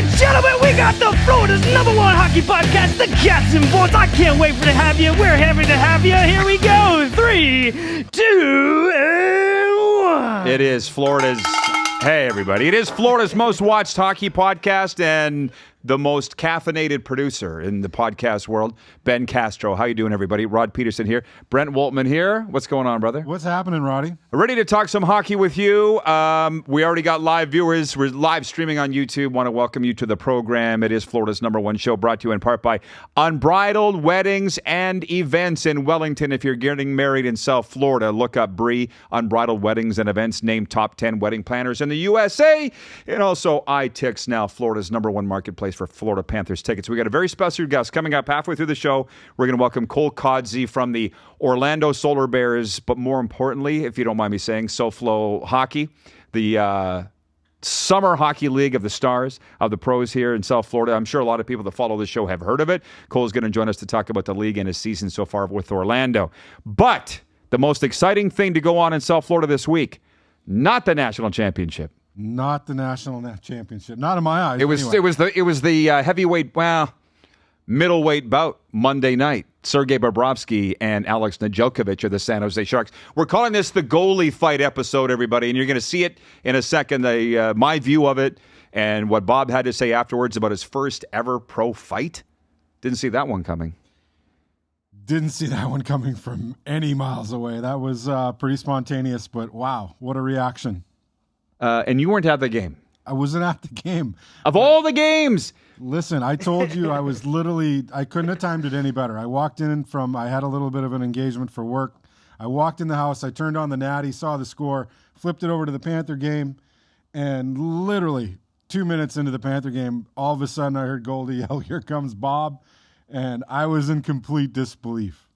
and gentlemen, we got the Florida's #1 hockey podcast, the Cats and Boys. I can't wait to have you. We're happy to have you. Here we go. 3, 2, and 1. It is Florida's... Hey, everybody. It is Florida's most watched hockey podcast and the most caffeinated producer in the podcast world, Ben Castro. How you doing, everybody? Rod Peterson here. Brent Woltman here. What's going on, brother? What's happening, Roddy? Ready to talk some hockey with you. We already got live viewers. We're live streaming on YouTube. Want to welcome you to the program. It is Florida's #1 show, brought to you in part by Unbridled Weddings and Events in Wellington. If you're getting married in South Florida, look up Bree, Unbridled Weddings and Events, named top 10 wedding planners in the USA. And also iTix now, Florida's #1 marketplace for Florida Panthers tickets. We got a very special guest coming up halfway through the show. We're going to welcome Cole Kodsi from the Orlando Solar Bears, but more importantly, if you don't mind me saying, SoFlo Hockey, the summer hockey league of the stars, of the pros here in South Florida. I'm sure a lot of people that follow the show have heard of it. Cole's going to join us to talk about the league and his season so far with Orlando. But the most exciting thing to go on in South Florida this week, not the national championship. Not the national championship. Not in my eyes. It was the heavyweight, middleweight bout Monday night. Sergei Bobrovsky and Alex Nedeljkovic of the San Jose Sharks. We're calling this the goalie fight episode, everybody, and you're going to see it in a second. My view of it and what Bob had to say afterwards about his first ever pro fight. Didn't see that one coming. Didn't see that one coming from any miles away. That was pretty spontaneous, but wow, what a reaction. And you weren't at the game. I wasn't at the game. Of all the games! Listen, I told you I couldn't have timed it any better. I walked in I had a little bit of an engagement for work. I walked in the house, I turned on the Natty, saw the score, flipped it over to the Panther game, and literally 2 minutes into the Panther game, all of a sudden I heard Goldie yell, "Here comes Bob," and I was in complete disbelief.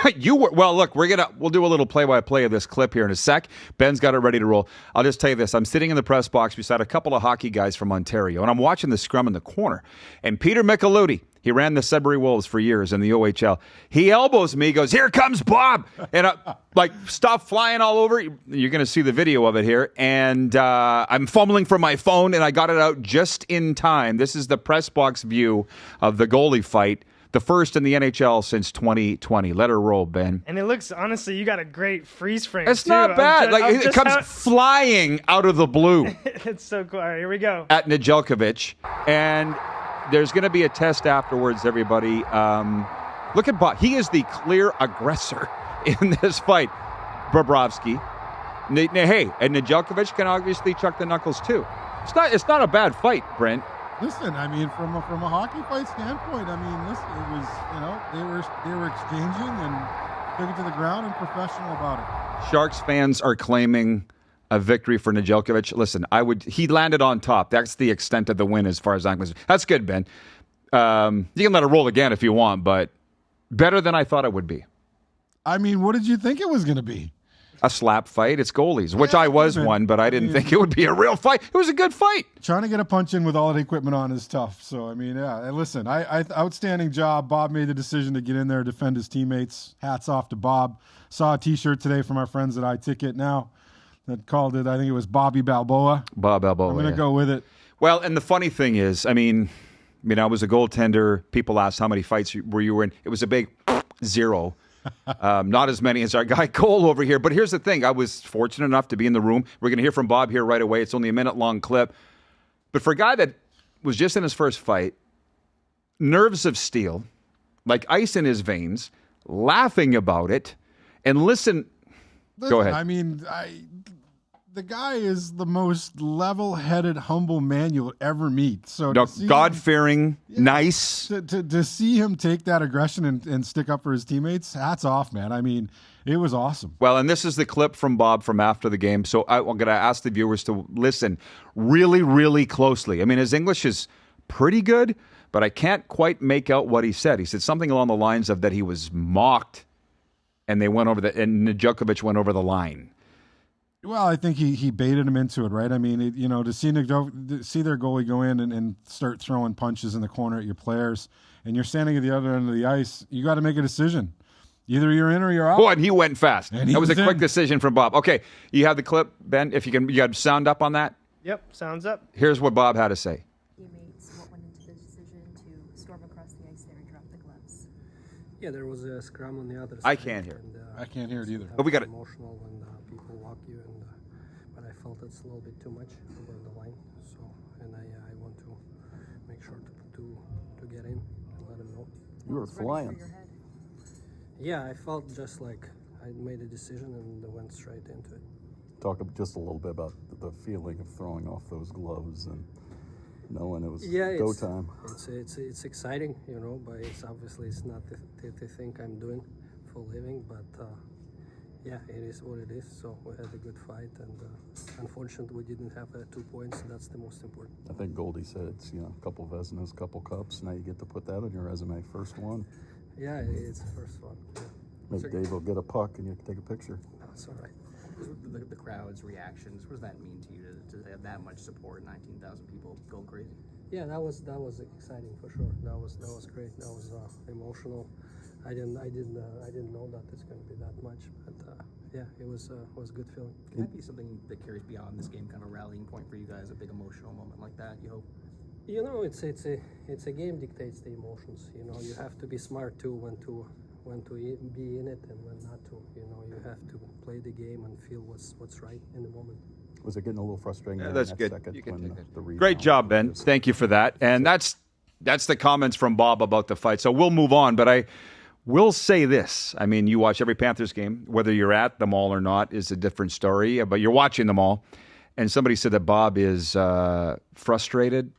Look, we'll do a little play-by-play of this clip here in a sec. Ben's got it ready to roll. I'll just tell you this. I'm sitting in the press box beside a couple of hockey guys from Ontario, and I'm watching the scrum in the corner. And Peter Micheludi, he ran the Sudbury Wolves for years in the OHL. He elbows me, goes, "Here comes Bob!" And stuff flying all over. You're going to see the video of it here. And I'm fumbling for my phone, and I got it out just in time. This is the press box view of the goalie fight. The first in the NHL since 2020. Let her roll, Ben. And it looks, honestly, you got a great freeze frame. It's not bad. It comes flying out of the blue. It's so cool. All right, here we go. At Nedeljkovic. And there's going to be a test afterwards, everybody. Look at Bob. He is the clear aggressor in this fight. Bobrovsky. Hey, and Nedeljkovic can obviously chuck the knuckles too. It's not a bad fight, Brent. Listen, I mean, from a hockey fight standpoint, I mean, listen, it was, they were exchanging and took it to the ground and professional about it. Sharks fans are claiming a victory for Nedeljkovic. Listen, he landed on top. That's the extent of the win as far as I'm concerned. That's good, Ben. You can let it roll again if you want, but better than I thought it would be. I mean, what did you think it was going to be? A slap fight. It's goalies, which I was one, but I didn't think it would be a real fight. It was a good fight. Trying to get a punch in with all the equipment on is tough. So, I mean, yeah, listen, outstanding job. Bob made the decision to get in there, defend his teammates. Hats off to Bob. Saw a T-shirt today from our friends at iTicket now that called it, I think it was Bobby Balboa. Bob Balboa. I'm going to go with it. Well, and the funny thing is, I was a goaltender. People asked how many fights were you in. It was a big 0. Not as many as our guy Cole over here. But here's the thing. I was fortunate enough to be in the room. We're going to hear from Bob here right away. It's only a minute-long clip. But for a guy that was just in his first fight, nerves of steel, like ice in his veins, laughing about it, and listen, go ahead. I mean, the guy is the most level-headed, humble man you'll ever meet. So God-fearing, nice. To see him take that aggression and stick up for his teammates, hats off, man. I mean, it was awesome. Well, and this is the clip from Bob from after the game. So I'm going to ask the viewers to listen really, really closely. I mean, his English is pretty good, but I can't quite make out what he said. He said something along the lines of that he was mocked, and and Nedeljkovic went over the line. Well, I think he baited him into it, right? I mean, to see their goalie go in and start throwing punches in the corner at your players, and you're standing at the other end of the ice, you got to make a decision. Either you're in or you're out. Oh, and he went fast. That was a quick decision from Bob. Okay, you have the clip, Ben. If you got sound up on that? Yep, sounds up. Here's what Bob had to say. Teammates Yeah, there was a scrum on the other side. I can't hear. And, I can't hear it either. But we got it. Emotional when people walk you, and but I felt it's a little bit too much over the line. So, and I want to make sure to get in and let them know. You were flying. Yeah, I felt just like I made a decision and went straight into it. Talk just a little bit about the feeling of throwing off those gloves and knowing it was go time. It's exciting, but it's obviously it's not the thing I'm doing for a living, but yeah, it is what it is. So we had a good fight, and unfortunately we didn't have 2 points. That's the most important. I think Goldie said it's a couple Vezinas, couple cups. Now you get to put that on your resume. First one. Yeah, it's the first one. Yeah. Maybe Dave will get a puck and you can take a picture. That's all right. The crowd's reactions, what does that mean to you to have that much support, 19,000 people going crazy? Yeah, that was exciting for sure. That was great. That was emotional. I didn't know that it's going to be that much, but yeah, it was a good feeling. Can that be something that carries beyond this game, kind of a rallying point for you guys, a big emotional moment like that? You hope. It's a game dictates the emotions. You have to be smart too when to be in it and when not to. You have to play the game and feel what's right in the moment. Was it getting a little frustrating? Yeah, there that's in good. that second You can when take it. the rebound Great job, Ben. was- Thank you for that. And that's the comments from Bob about the fight. So we'll move on, but I will say this. I mean, you watch every Panthers game, whether you're at them all or not is a different story, but you're watching them all. And somebody said that Bob is frustrated.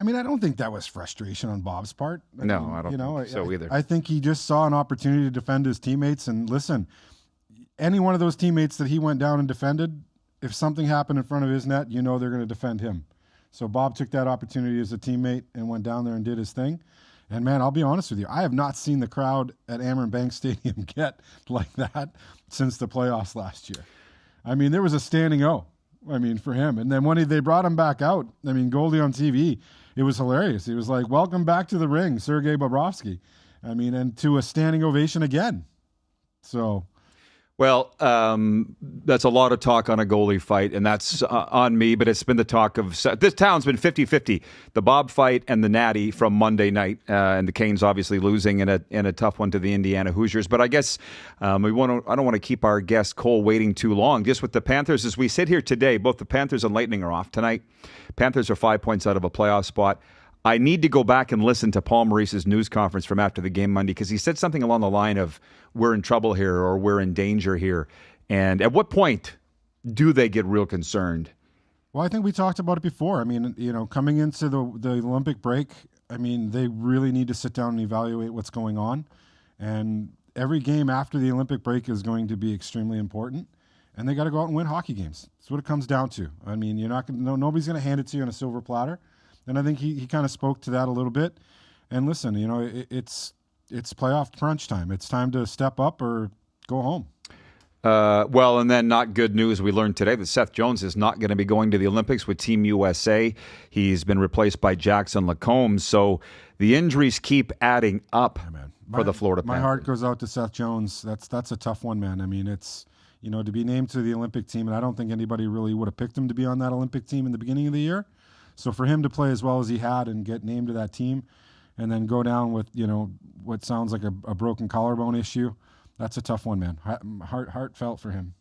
I mean, I don't think that was frustration on Bob's part. I don't think so either. I think he just saw an opportunity to defend his teammates. And listen, any one of those teammates that he went down and defended, if something happened in front of his net, they're going to defend him. So Bob took that opportunity as a teammate and went down there and did his thing. And, man, I'll be honest with you. I have not seen the crowd at Ameren Bank Stadium get like that since the playoffs last year. I mean, there was a standing O, for him. And then when they brought him back out, Goalie on TV, it was hilarious. He was like, welcome back to the ring, Sergei Bobrovsky. And to a standing ovation again. So... Well, that's a lot of talk on a goalie fight, and that's on me, but it's been the talk of – this town's been 50-50, the Bob fight and the Natty from Monday night, and the Canes obviously losing in a tough one to the Indiana Hoosiers. But I guess I don't want to keep our guest Cole waiting too long. Just with the Panthers, as we sit here today, both the Panthers and Lightning are off tonight. Panthers are 5 points out of a playoff spot. I need to go back and listen to Paul Maurice's news conference from after the game Monday because he said something along the line of we're in trouble here or we're in danger here. And at what point do they get real concerned? Well, I think we talked about it before. Coming into the Olympic break, they really need to sit down and evaluate what's going on. And every game after the Olympic break is going to be extremely important. And they got to go out and win hockey games. That's what it comes down to. Nobody's going to hand it to you on a silver platter. And I think he kind of spoke to that a little bit. And listen, it's playoff crunch time. It's time to step up or go home. Well, and then not good news. We learned today that Seth Jones is not going to be going to the Olympics with Team USA. He's been replaced by Jackson Lacombe. So the injuries keep adding up for the Florida Panthers. My heart goes out to Seth Jones. That's a tough one, man. It's to be named to the Olympic team, and I don't think anybody really would have picked him to be on that Olympic team in the beginning of the year. So for him to play as well as he had and get named to that team and then go down with, what sounds like a broken collarbone issue, that's a tough one, man. Heartfelt for him.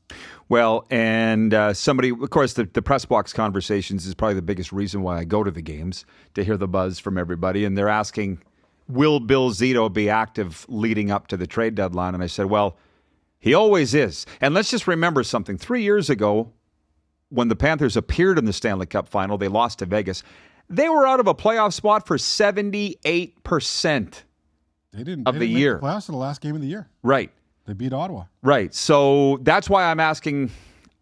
Well, and somebody, of course, the press box conversations is probably the biggest reason why I go to the games, to hear the buzz from everybody. And they're asking, will Bill Zito be active leading up to the trade deadline? And I said, well, he always is. And let's just remember something. 3 years ago, when the Panthers appeared in the Stanley Cup final, they lost to Vegas. They were out of a playoff spot for 78% They didn't of they the didn't year. Make the playoffs to the last game of the year. Right. They beat Ottawa. Right. So that's why I'm asking.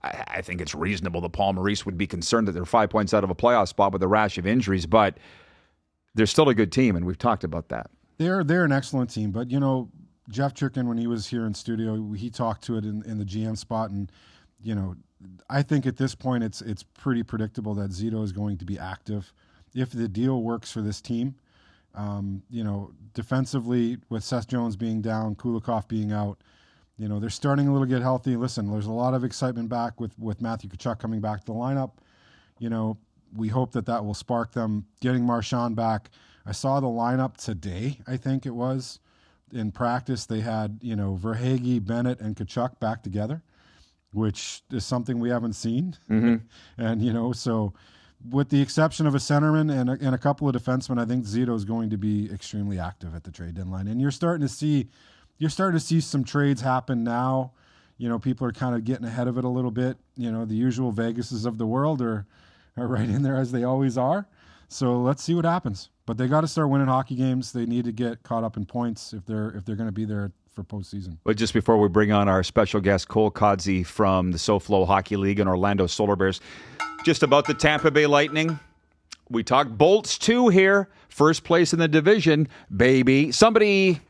I think it's reasonable that Paul Maurice would be concerned that they're 5 points out of a playoff spot with a rash of injuries, but they're still a good team, and we've talked about that. They're an excellent team, but Jeff Chicken, when he was here in studio, he talked to it in the GM spot, and I think at this point it's pretty predictable that Zito is going to be active if the deal works for this team. Defensively, with Seth Jones being down, Kulikov being out, they're starting a little get healthy. Listen, there's a lot of excitement back with Matthew Tkachuk coming back to the lineup. We hope that will spark them. Getting Marchand back. I saw the lineup today, I think it was, in practice they had, Verhaeghe, Bennett, and Tkachuk back together, which is something we haven't seen. And, so with the exception of a centerman and a couple of defensemen, I think Zito is going to be extremely active at the trade deadline. And you're starting to see some trades happen now. People are kind of getting ahead of it a little bit. The usual Vegases of the world are right in there as they always are. So let's see what happens. But they got to start winning hockey games. They need to get caught up in points if they're going to be there for postseason. But just before we bring on our special guest, Cole Codzy from the SoFlo Hockey League and Orlando Solar Bears, just about the Tampa Bay Lightning. We talk Bolts too here. First place in the division, baby. Somebody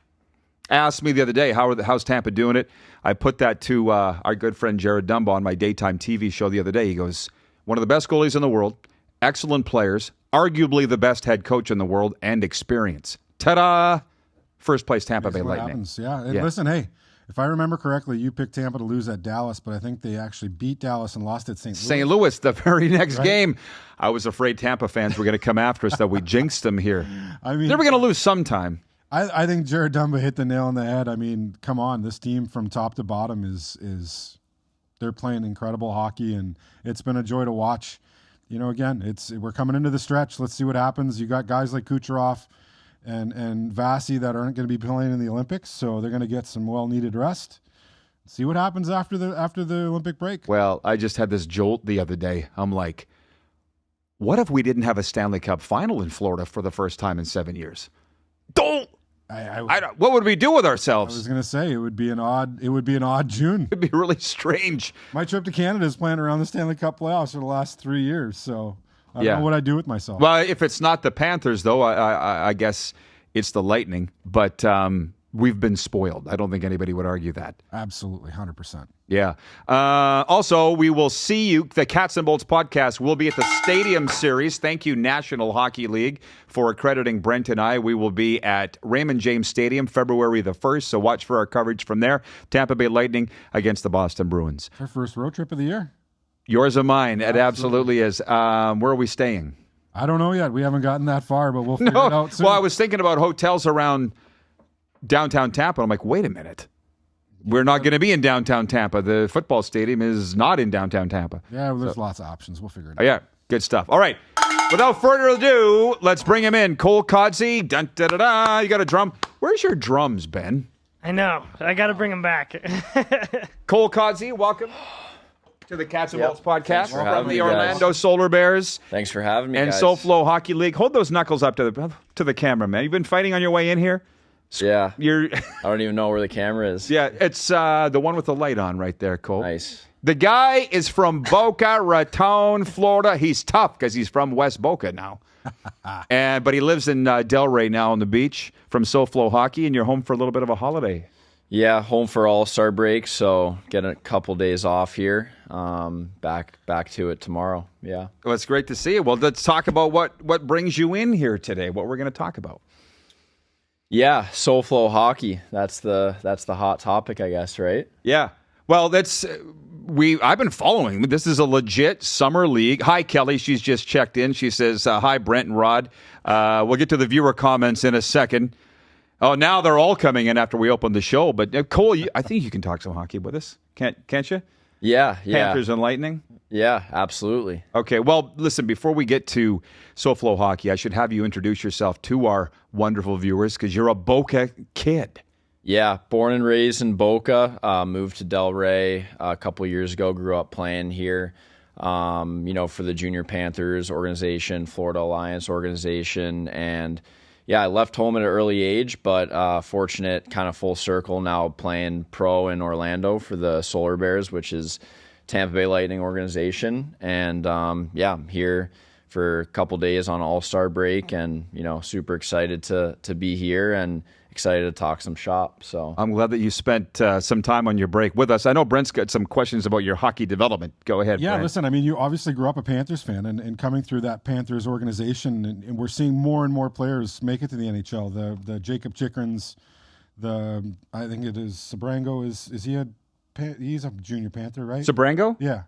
asked me the other day, how's Tampa doing it? I put that to our good friend Jared Dumba on my daytime TV show the other day. He goes, one of the best goalies in the world, excellent players, arguably the best head coach in the world, and experience. Ta-da! First place Tampa Bay Lightning. Happens. Yeah. And listen, hey, if I remember correctly, you picked Tampa to lose at Dallas, but I think they actually beat Dallas and lost at St. Louis. St. Louis, the very next game. I was afraid Tampa fans were going to come after us, that we jinxed them here. I mean, they were going to lose sometime. I think Jared Dumba hit the nail on the head. I mean, come on, this team from top to bottom is they're playing incredible hockey, and it's been a joy to watch. Again, we're coming into the stretch. Let's see what happens. You got guys like Kucherov and Vasi that aren't going to be playing in the Olympics, so they're going to get some well-needed rest. See what happens after the Olympic break. Well, I just had this jolt the other day. I'm like, what if we didn't have a Stanley Cup final in Florida for the first time in 7 years? Don't. What would we do with ourselves? I was going to say it would be an odd June. It'd be really strange. My trip to Canada is planned around the Stanley Cup playoffs for the last 3 years, so I don't know what I'd do with myself. Well, if it's not the Panthers, though, I guess it's the Lightning. But we've been spoiled. I don't think anybody would argue that. Absolutely, 100%. Yeah. Also, we will see you. The Cats and Bolts podcast will be at the Stadium Series. Thank you, National Hockey League, for accrediting Brent and I. We will be at Raymond James Stadium February the 1st, so watch for our coverage from there. Tampa Bay Lightning against the Boston Bruins. Our first road trip of the year. Yours and mine. It absolutely is. Where are we staying? I don't know yet. We haven't gotten that far, but we'll figure it out soon. Well, I was thinking about hotels around downtown Tampa. I'm like, wait a minute. We're not going to be in downtown Tampa. The football stadium is not in downtown Tampa. Yeah, well, there's lots of options. We'll figure it out. Yeah, good stuff. All right. Without further ado, let's bring him in. Cole Kodsi. Dun, da, da, da. You got a drum. Where's your drums, Ben? I know. I got to bring them back. Cole Kodsi, welcome to the Cats and Bolts podcast from the Orlando guys. Solar Bears. Thanks for having me, and guys. SoFlo Hockey League. Hold those knuckles up to the camera, man. You've been fighting on your way in here? Yeah. I don't even know where the camera is. Yeah, it's the one with the light on right there, Cole. Nice. The guy is from Boca Raton, Florida. He's tough because he's from West Boca now. But he lives in Delray now on the beach from SoFlo Hockey, and you're home for a little bit of a holiday. Yeah, home for All-Star break, so getting a couple days off here. Back to it tomorrow. Yeah. Well, it's great to see you. Well, let's talk about what brings you in here today, what we're going to talk about. Yeah, SoFlo Hockey. That's the hot topic, I guess, right? Yeah. Well, I've been following. This is a legit summer league. Hi, Kelly. She's just checked in. She says, hi, Brent and Rod. We'll get to the viewer comments in a second. Oh, now they're all coming in after we open the show. But Cole, I think you can talk some hockey with us. Can't you? Yeah. Panthers and Lightning? Yeah, absolutely. Okay, well, listen, before we get to SoFlo Hockey, I should have you introduce yourself to our wonderful viewers because you're a Boca kid. Yeah, born and raised in Boca, moved to Delray a couple years ago, grew up playing here, for the Junior Panthers organization, Florida Alliance organization, and yeah, I left home at an early age, but fortunate, kind of full circle now playing pro in Orlando for the Solar Bears, which is Tampa Bay Lightning organization. And I'm here for a couple days on All-Star break, and super excited to be here and excited to talk some shop. So I'm glad that you spent some time on your break with us. I know Brent's got some questions about your hockey development. Go ahead, Yeah, Brent. listen, I mean, you obviously grew up a Panthers fan, and coming through that Panthers organization, and we're seeing more and more players make it to the NHL. The Jacob Chikrins, I think it is Sabrango. He's a Junior Panther, right? Sabrango? Yeah.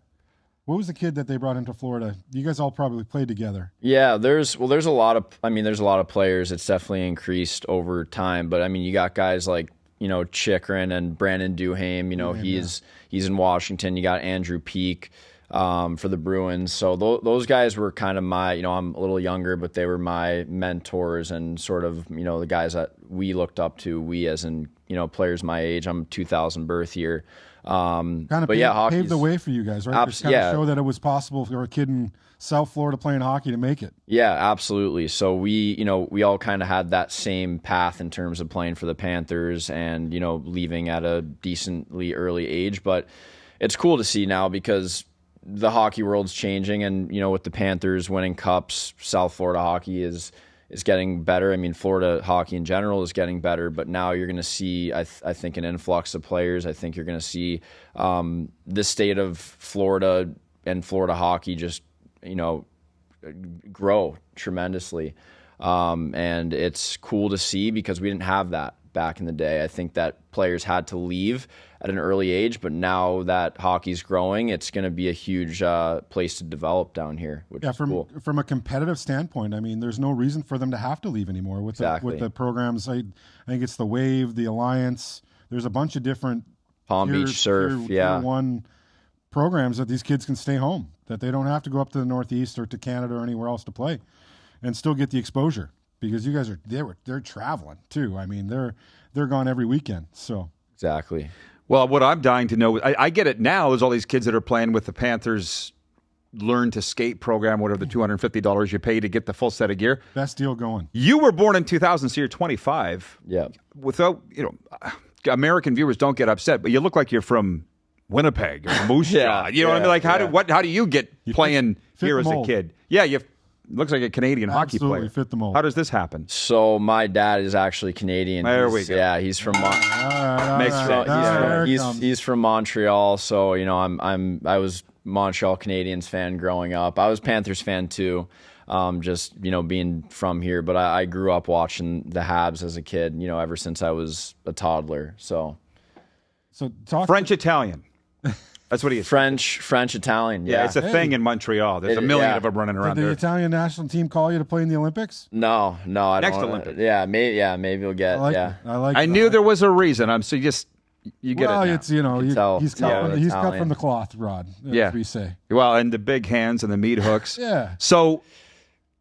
What was the kid that they brought into Florida? You guys all probably played together. Yeah, there's a lot of players. It's definitely increased over time. But I mean, you got guys like, Chikrin and Brandon Duhaime. He's in Washington. You got Andrew Peak for the Bruins. So those guys were kind of my, I'm a little younger, but they were my mentors and sort of, the guys that we looked up to. We as in, players my age. I'm 2000 birth year. Kind of paved the way for you guys, right? Just kind of show that it was possible for a kid in South Florida playing hockey to make it. Yeah, absolutely. So we all kind of had that same path in terms of playing for the Panthers and, leaving at a decently early age. But it's cool to see now because the hockey world's changing and, with the Panthers winning cups, South Florida hockey is getting better. I mean, Florida hockey in general is getting better, but now you're going to see, I think, an influx of players. I think you're going to see the state of Florida and Florida hockey just, grow tremendously. And it's cool to see because we didn't have that back in the day. I think that players had to leave at an early age, but now that hockey's growing, it's going to be a huge place to develop down here, which is cool. From a competitive standpoint, I mean, there's no reason for them to have to leave anymore with the programs. I think it's the Wave, the Alliance. There's a bunch of different Palm Beach Surf, tier one programs that these kids can stay home, that they don't have to go up to the Northeast or to Canada or anywhere else to play and still get the exposure because you guys they're traveling too. I mean, they're gone every weekend. So exactly. Well, what I'm dying to know, I get it now, is all these kids that are playing with the Panthers Learn to Skate program, whatever the $250 you pay to get the full set of gear. Best deal going. You were born in 2000, so you're 25. Yeah. Without, American viewers don't get upset, but you look like you're from Winnipeg or Moose Jaw. What I mean? Like, how do you get playing here as a kid? Yeah, you looks like a Canadian hockey player. Absolutely fit the mold. How does this happen? So my dad is actually Canadian. There we go. Yeah, he's from he's from Montreal. So I was Montreal Canadiens fan growing up. I was Panthers fan too. Just being from here, but I grew up watching the Habs as a kid. Ever since I was a toddler. So French Italian. That's what he is. French Italian. Yeah, it's a thing in Montreal. There's a million of them running around there. Did the Italian national team call you to play in the Olympics? No, I Next don't. Olympics. Yeah, maybe we'll get. I knew there was a reason. You get it now. It's he's cut from the cloth, Rod. As we say. Well, and the big hands and the meat hooks. Yeah. So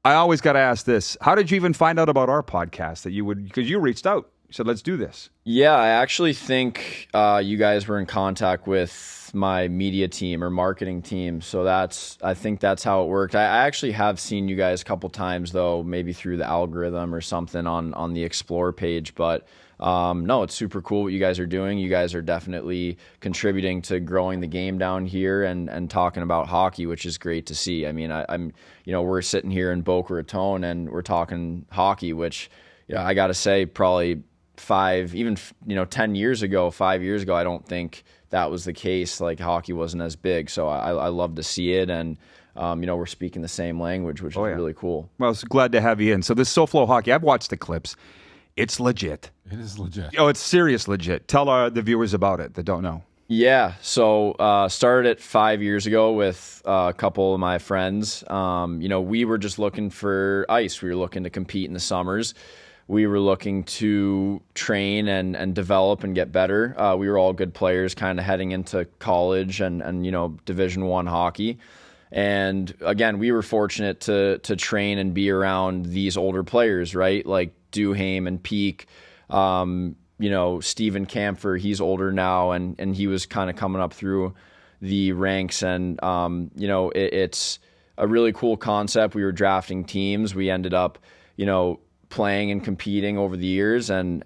I always got to ask this: how did you even find out about our podcast? Because you reached out. You said, let's do this. Yeah, I actually think you guys were in contact with my media team or marketing team. So I think that's how it worked. I actually have seen you guys a couple times, though, maybe through the algorithm or something on the Explore page. But no, it's super cool what you guys are doing. You guys are definitely contributing to growing the game down here and talking about hockey, which is great to see. I mean, we're sitting here in Boca Raton and we're talking hockey, which I got to say probably 10 years ago, 5 years ago, I don't think that was the case. Like hockey wasn't as big. So I love to see it. And, we're speaking the same language, which is really cool. Well, it's glad to have you in. So this SoFlo Hockey, I've watched the clips. It's legit. It is legit. Oh, it's serious legit. Tell the viewers about it that don't know. Yeah. So started it 5 years ago with a couple of my friends. We were just looking for ice. We were looking to compete in the summers. We were looking to train and develop and get better. We were all good players kind of heading into college and Division I hockey. And again, we were fortunate to train and be around these older players, right? Like Duhaime and Peak, Steven Kampfer, he's older now and he was kind of coming up through the ranks. And, it's a really cool concept. We were drafting teams. We ended up, playing and competing over the years and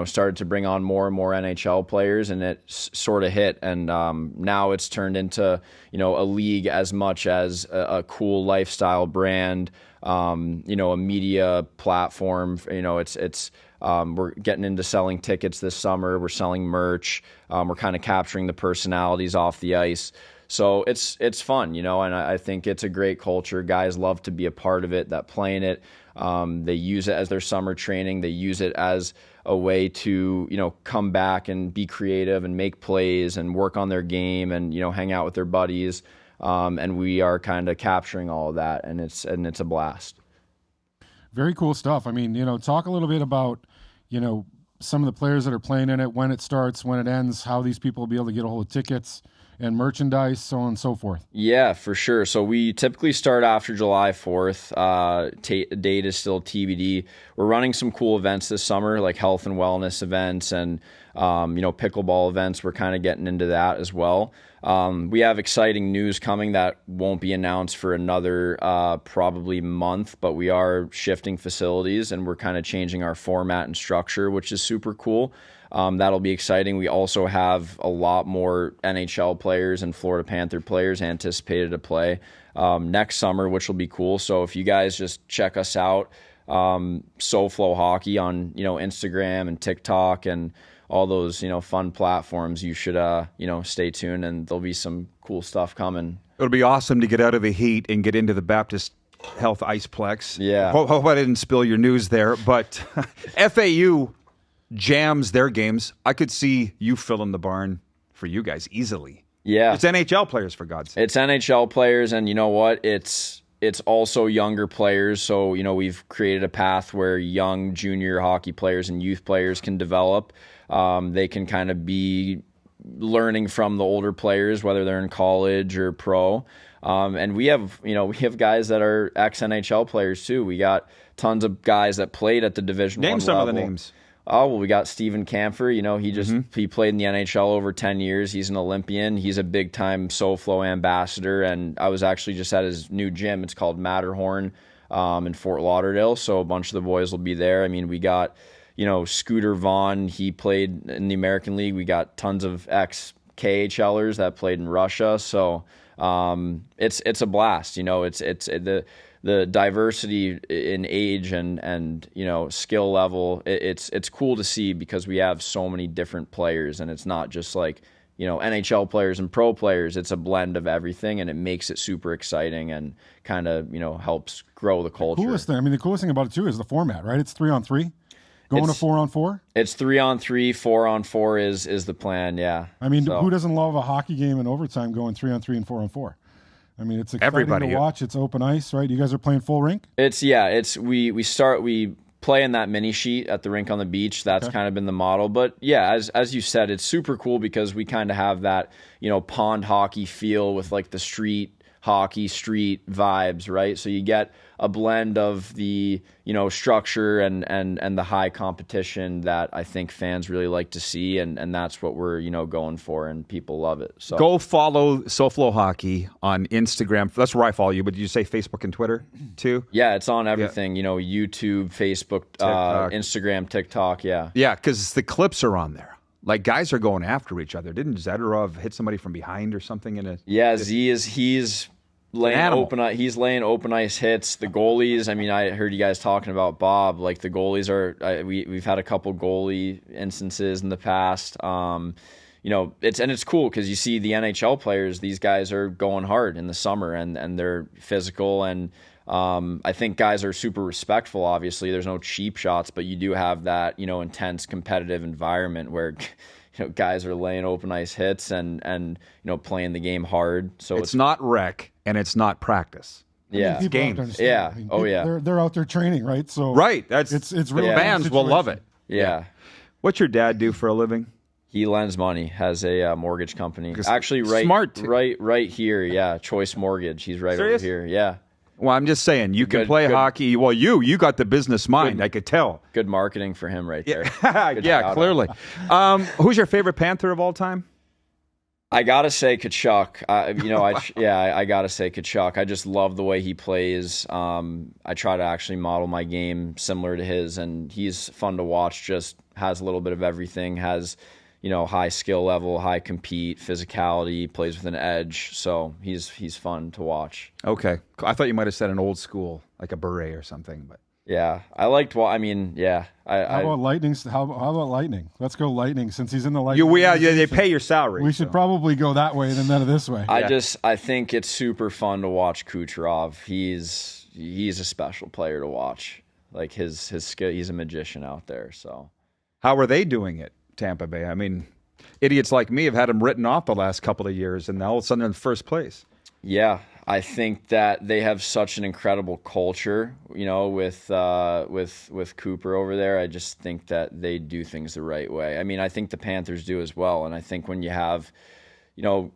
started to bring on more and more NHL players, and it sort of hit. And now it's turned into, a league as much as a cool lifestyle brand, a media platform. We're getting into selling tickets this summer. We're selling merch. We're kind of capturing the personalities off the ice. So it's fun, and I think it's a great culture. Guys love to be a part of it, that play in it. They use it as their summer training. They use it as a way to, come back and be creative and make plays and work on their game and, hang out with their buddies. And we are kind of capturing all of that, and it's a blast. Very cool stuff. I mean, talk a little bit about, some of the players that are playing in it, when it starts, when it ends, how these people will be able to get a hold of tickets and merchandise, so on and so forth. Yeah, for sure. So we typically start after July 4th. Date is still TBD. We're running some cool events this summer, like health and wellness events and, pickleball events. We're kind of getting into that as well. We have exciting news coming that won't be announced for another probably month, but we are shifting facilities and we're kind of changing our format and structure, which is super cool. That'll be exciting. We also have a lot more NHL players and Florida Panther players anticipated to play next summer, which will be cool. So if you guys just check us out, SoFlo Hockey on Instagram and TikTok and all those fun platforms, you should stay tuned, and there'll be some cool stuff coming. It'll be awesome to get out of the heat and get into the Baptist Health Iceplex. Yeah. Hope I didn't spill your news there, but FAU jams their games. I could see you filling the barn for you guys easily. Yeah. It's NHL players, for God's sake. It's NHL players, and you know what? It's also younger players. So, we've created a path where young junior hockey players and youth players can develop. They can kind of be learning from the older players, whether they're in college or pro. And we have guys that are ex-NHL players too. We got tons of guys that played at the Division I level. Name some of the names. Oh, well, we got Steven Kampfer. He played in the NHL over 10 years. He's an Olympian. He's a big-time SoFlo ambassador, and I was actually just at his new gym. It's called Matterhorn in Fort Lauderdale, so a bunch of the boys will be there. I mean, we got, Scooter Vaughn. He played in the American League. We got tons of ex-KHLers that played in Russia, so it's a blast. The diversity in age and skill level, it's cool to see because we have so many different players, and it's not just like NHL players and pro players. It's a blend of everything, and it makes it super exciting and kind of helps grow the culture. The coolest thing about it too is the format, right? It's 3-on-3. Going to 4-on-4? It's 3-on-3, 4-on-4 is the plan. Yeah. I mean, who doesn't love a hockey game in overtime going 3-on-3 and 4-on-4? I mean, it's exciting to watch. It's open ice, right? You guys are playing full rink? We play in that mini sheet at the rink on the beach. That's kind of been the model. But yeah, as you said, it's super cool because we kind of have that, pond hockey feel with like the street hockey, street vibes, right? So you get a blend of the, structure and the high competition that I think fans really like to see, and that's what we're, going for, and people love it. So go follow SoFlo Hockey on Instagram. That's where I follow you, but did you say Facebook and Twitter too? Yeah, it's on everything, YouTube, Facebook, TikTok. Instagram, TikTok, yeah. Yeah, because the clips are on there. Like, guys are going after each other. Didn't Zadorov hit somebody from behind or something in it? Yeah, he's laying open ice hits. The goalies, I mean, I heard you guys talking about Bob. Like, the goalies we've had a couple goalie instances in the past. It's cool because you see the NHL players, these guys are going hard in the summer and they're physical, and I think guys are super respectful. Obviously, there's no cheap shots, but you do have that, intense competitive environment where, guys are laying open ice hits and playing the game hard. So it's not rec and it's not practice. Yeah, it's games. Yeah. They're out there training, right? So right. That's it's real. Fans will love it. Yeah. What's your dad do for a living? He lends money, has a mortgage company. Actually, smart right here. Yeah, Choice Mortgage. He's right Serious? over here. Yeah. Well, I'm just saying, you can play hockey. Well, you got the business mind. I could tell. Good marketing for him right there. Yeah, clearly. Who's your favorite Panther of all time? I gotta say Tkachuk. I gotta say Tkachuk. I just love the way he plays. I try to actually model my game similar to his, and he's fun to watch. Just has a little bit of everything. Has high skill level, high compete, physicality, plays with an edge. So he's fun to watch. Okay. I thought you might have said an old school, like a beret or something, but yeah, I liked. Well, I mean, yeah. How about Lightning? How about Lightning? Let's go Lightning since he's in the Lightning. They pay your salary. We should probably go that way than this way. I think it's super fun to watch Kucherov. He's a special player to watch. Like his skill, he's a magician out there. So, how are they doing it? Tampa Bay. I mean, idiots like me have had them written off the last couple of years, and all of a sudden they're in first place. Yeah, I think that they have such an incredible culture, with Cooper over there. I just think that they do things the right way. I mean, I think the Panthers do as well. And I think when you have,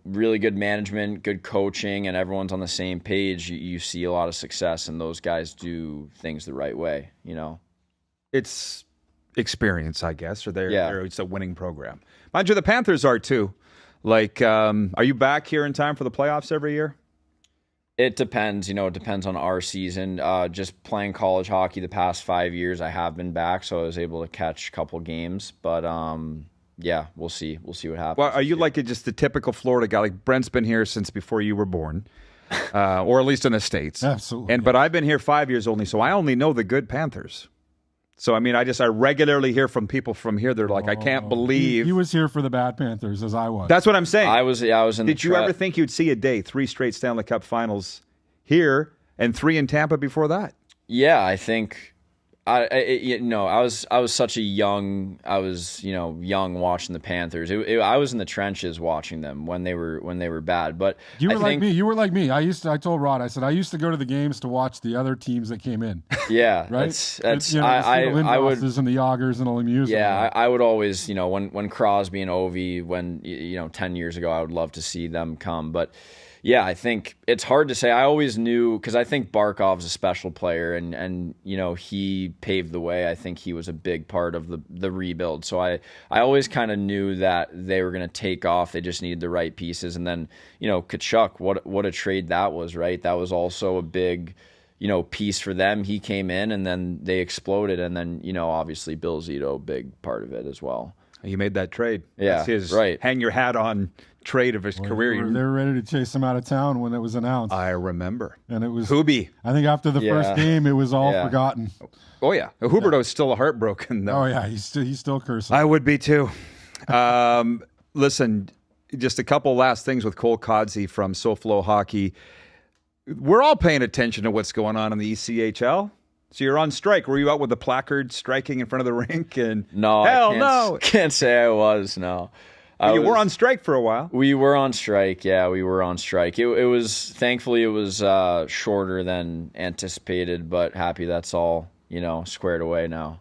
really good management, good coaching, and everyone's on the same page, you see a lot of success, and those guys do things the right way, It's experience, I guess, or it's a winning program. Mind you, the Panthers are too. Like, are you back here in time for the playoffs every year? It depends. It depends on our season. Just playing college hockey the past 5 years, I have been back, so I was able to catch a couple games. But yeah, we'll see. We'll see what happens. Well, are you like just the typical Florida guy? Like Brent's been here since before you were born, or at least in the States. Absolutely. But I've been here 5 years only, so I only know the good Panthers. So I mean, I regularly hear from people from here. They're like, I can't believe he was here for the bad Panthers, as I was. That's what I'm saying. I was in. Did you ever think you'd see a day 3 straight Stanley Cup Finals here and 3 in Tampa before that? Yeah, I think. I was such a young. I was young watching the Panthers. I was in the trenches watching them when they were bad. But you were like me. You were like me. I told Rod. I said I used to go to the games to watch the other teams that came in. Yeah, right. That's I would and the Yagers and the Lemieux. Yeah, I would always when Crosby and Ovi 10 years ago, I would love to see them come, but. Yeah, I think it's hard to say. I always knew, because I think Barkov's a special player, and he paved the way. I think he was a big part of the rebuild. So I always kind of knew that they were going to take off. They just needed the right pieces. And then, Tkachuk, what a trade that was, right? That was also a big, piece for them. He came in, and then they exploded. And then, obviously Bill Zito, big part of it as well. He made that trade. Yeah, that's his right. Hang your hat on trade of his career. They were ready to chase him out of town when it was announced. I remember. And it was Hubi. I think after the first game, it was all forgotten. Oh yeah, Huberto's still heartbroken though. Oh yeah, he's still cursing. I would be too. Listen, just a couple last things with Cole Kodsi from SoFlo Hockey. We're all paying attention to what's going on in the ECHL. So you're on strike. Were you out with the placard striking in front of the rink? And no, I can't say I was. No, you were on strike for a while. We were on strike. Yeah, we were on strike. It was thankfully it was shorter than anticipated, but happy that's all squared away now.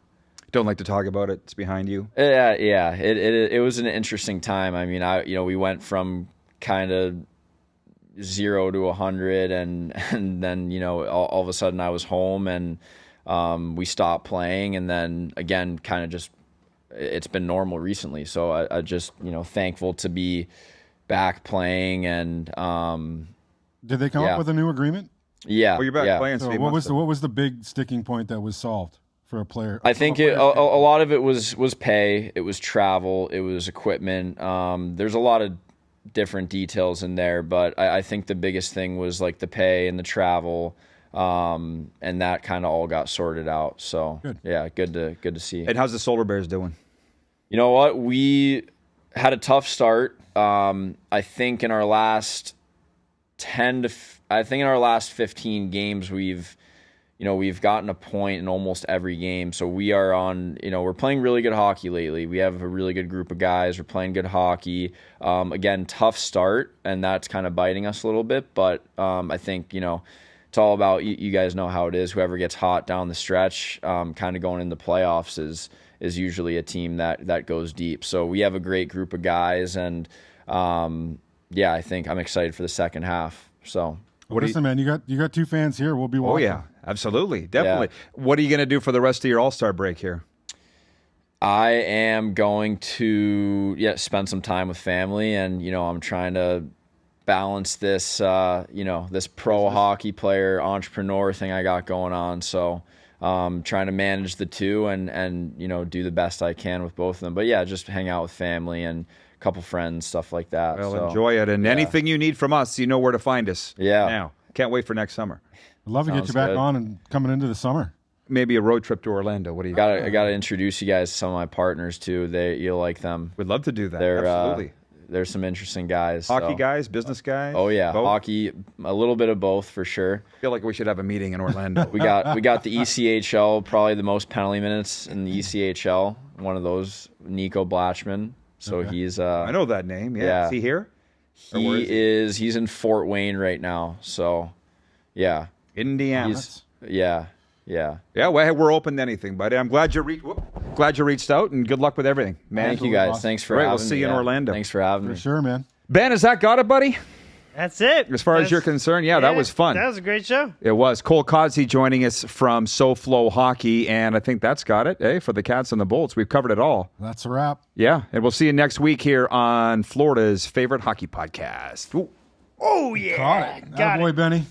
Don't like to talk about it. It's behind you. Yeah. It was an interesting time. I mean, we went from kind of 0 to 100, and then all of a sudden I was home and. We stopped playing, and then again, kind of just it's been normal recently. So I just thankful to be back playing. And did they come up with a new agreement? Yeah, well, you're back playing. So what was the big sticking point that was solved for a player? I think a lot of it was pay, it was travel, it was equipment. There's a lot of different details in there, but I think the biggest thing was like the pay and the travel. And that kind of all got sorted out. So good. Yeah, good to see. And how's the Solar Bears doing? You know what? We had a tough start. I think in our last 15 games, we've gotten a point in almost every game. So we are on, we're playing really good hockey lately. We have a really good group of guys. We're playing good hockey. Again, tough start, and that's kind of biting us a little bit. But I think, it's all about, you guys know how it is. Whoever gets hot down the stretch, kind of going into playoffs is usually a team that goes deep. So we have a great group of guys, and I think I'm excited for the second half. So listen, man, you got 2 fans here. We'll be watching. Oh yeah, absolutely, definitely. Yeah. What are you going to do for the rest of your All-Star break here? I am going to spend some time with family, and I'm trying to balance this this pro hockey player entrepreneur thing I got going on. So trying to manage the two and do the best I can with both of them. But yeah, just hang out with family and a couple friends, stuff like that. Well, enjoy it, and anything you need from us, you know where to find us. Yeah. Now, can't wait for next summer. I'd love to get you back on and coming into the summer. Maybe a road trip to Orlando. What do you? I gotta introduce you guys to some of my partners too. You'll like them. We'd love to do that. Absolutely. There's some interesting guys. Hockey guys, business guys? Oh, yeah. Both? Hockey, a little bit of both for sure. I feel like we should have a meeting in Orlando. We got the ECHL, probably the most penalty minutes in the ECHL. One of those, Nico Blatchman. So he's... I know that name. Yeah. Is he here? He's in Fort Wayne right now. So, yeah. Indiana. Yeah. Yeah, well, we're open to anything, buddy. I'm glad you reached out, and good luck with everything, man. Thank you, guys. Awesome. Thanks for having me. We'll see you in Orlando. Thanks for having me. For sure, man. Ben, has that got it, buddy? That's it. As far as you're concerned, yeah, that was fun. That was a great show. It was. Cole Kodsi joining us from SoFlo Hockey, and I think that's got it, for the Cats and the Bolts. We've covered it all. That's a wrap. Yeah, and we'll see you next week here on Florida's favorite hockey podcast. Ooh. Oh, yeah. Got it. Boy, Benny.